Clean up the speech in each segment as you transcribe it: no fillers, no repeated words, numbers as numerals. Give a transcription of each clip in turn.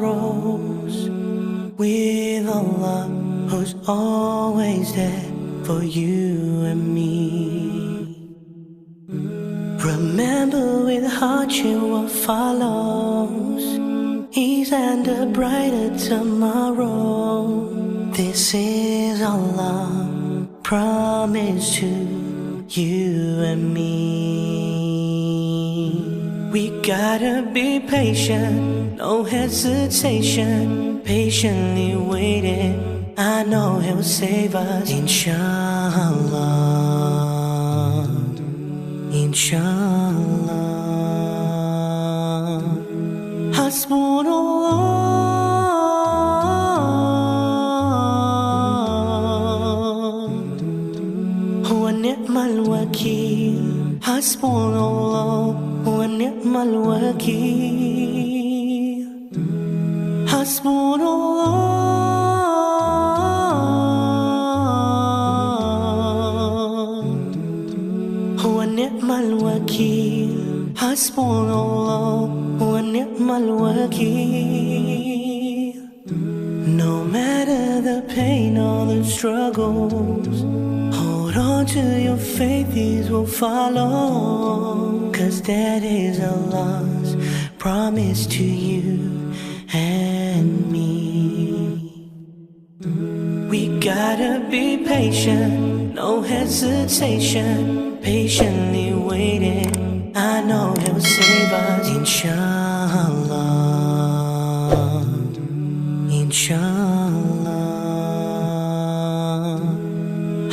sorrows with Allah, who's always there for you and me. Remember with hardship what follows, ease and a brighter tomorrow. This is Allah, promise to you and me. We gotta be patient, no hesitation, patiently waiting. I know He'll save us, inshallah, inshallah. Hasbunallah huwa ni'mal wakeel. Hasbunallah huwa ni'mal wakeel. Hasbunallah huwa ni'mal wakeel. Hasbunallah huwa ni'mal wakeel. No matter the pain or the struggles, hold on to your faith, these will follow. 'Cause that is Allah's promise to you and me. We gotta be patient, no hesitation, patiently waiting. I know He'll save us, inshallah, inshallah.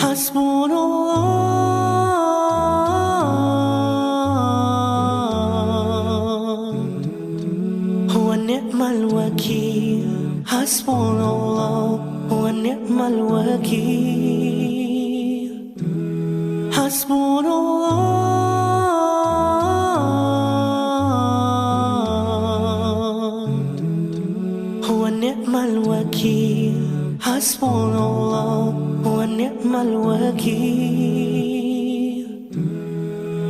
Hasbunallah huwa ni'mal wakeel. Hasbunallah huwa ni'mal wakeel. Hasbunallah huwa ni'mal wakeel. Hasbunallah huwa ni'mal wakeel.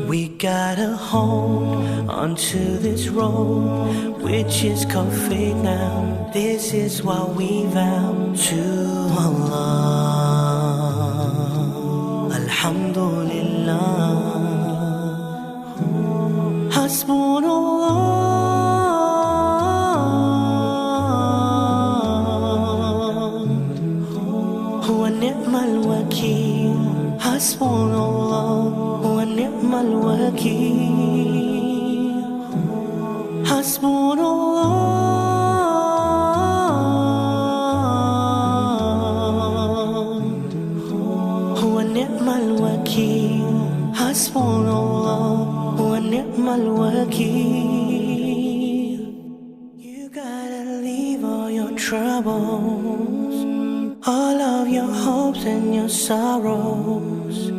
We gotta hold onto this road, which is called faith now. This is what we vow to Allah. Alhamdulillah. Hasbunallah huwa ni'mal wakeel. Hasbunallah huwa ni'mal wakeel. Hasbunallah huwa ni'mal wakeel. Hasbunallah huwa ni'mal wakeel. You gotta leave all your troubles, all of your hopes and your sorrows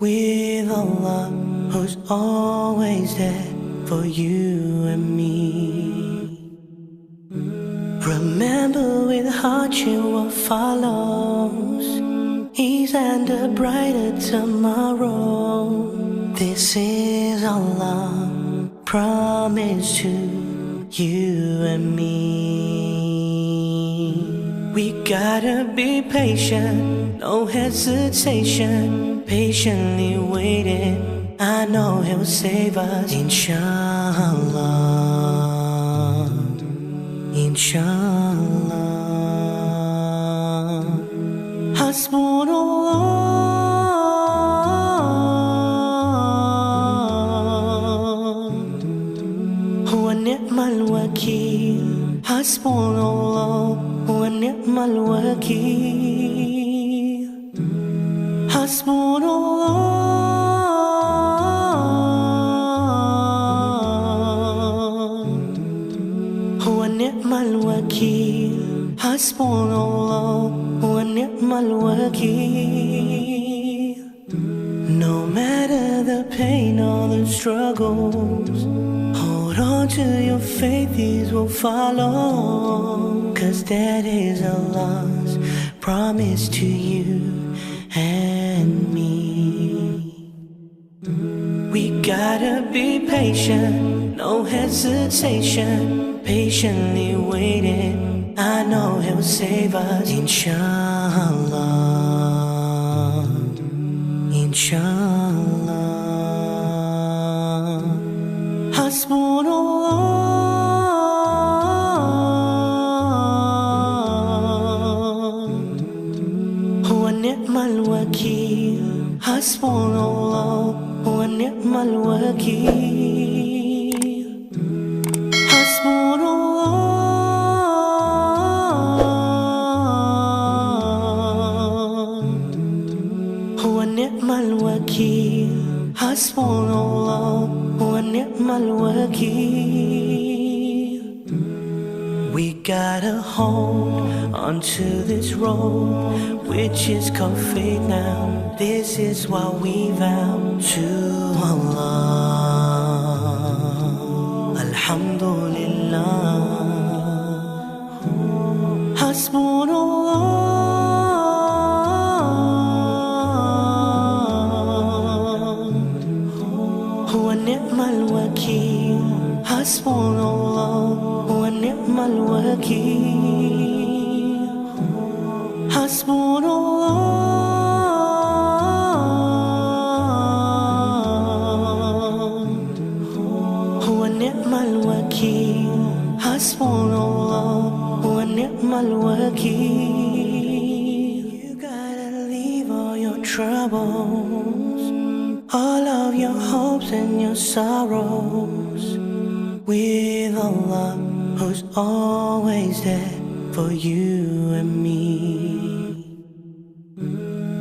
with Allah, who's always there for you and me. Remember with hardship what follows, ease and a brighter tomorrow. This is Allah, promise to you and me. We gotta be patient, no hesitation, patiently waiting. I know He'll save us, inshallah, inshallah. Hasbunallah huwa ni'mal wakeel. Hasbunallah huwa ni'mal wakeel. Hasbunallah huwa ni'mal wakeel. Hasbunallah huwa ni'mal wakeel. No matter the pain or the struggles, hold on to your faith, these will follow. 'Cause that is Allah's promise to you and me. We gotta be patient, no hesitation, patiently waiting. I know He'll save us, inshallah, inshallah. Hasbunallah, huwa ni'mal wakeel. Hasbunallah, huwa ni'mal wakeel. Hasbunallah, huwa ni'mal wakeel. Hasbunallah, huwa ni'mal wakeel. We gotta hold onto this road, which is called faith now. This is what we vow to Allah. Alhamdulillah. Hasbunallah, huwa ni'mal wakeel. Hasbunallah, huwa ni'mal wakeel. Hasbunallah, huwa ni'mal wakeel. Hasbunallah, huwa ni'mal wakeel. You gotta leave all your troubles, all of your hopes and your sorrows with Allah, who's always there for you and me.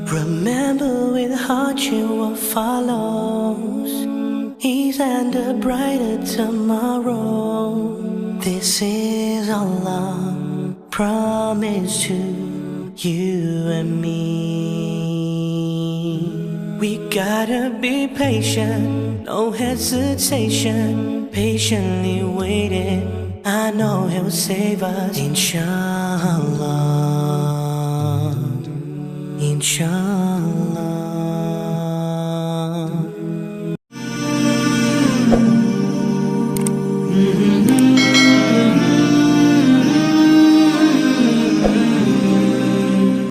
Remember, with hardship what follows, ease and a brighter tomorrow. This is Allah promise to you and me. We gotta be patient, no hesitation, patiently waiting. I know He'll save us, inshallah, inshallah.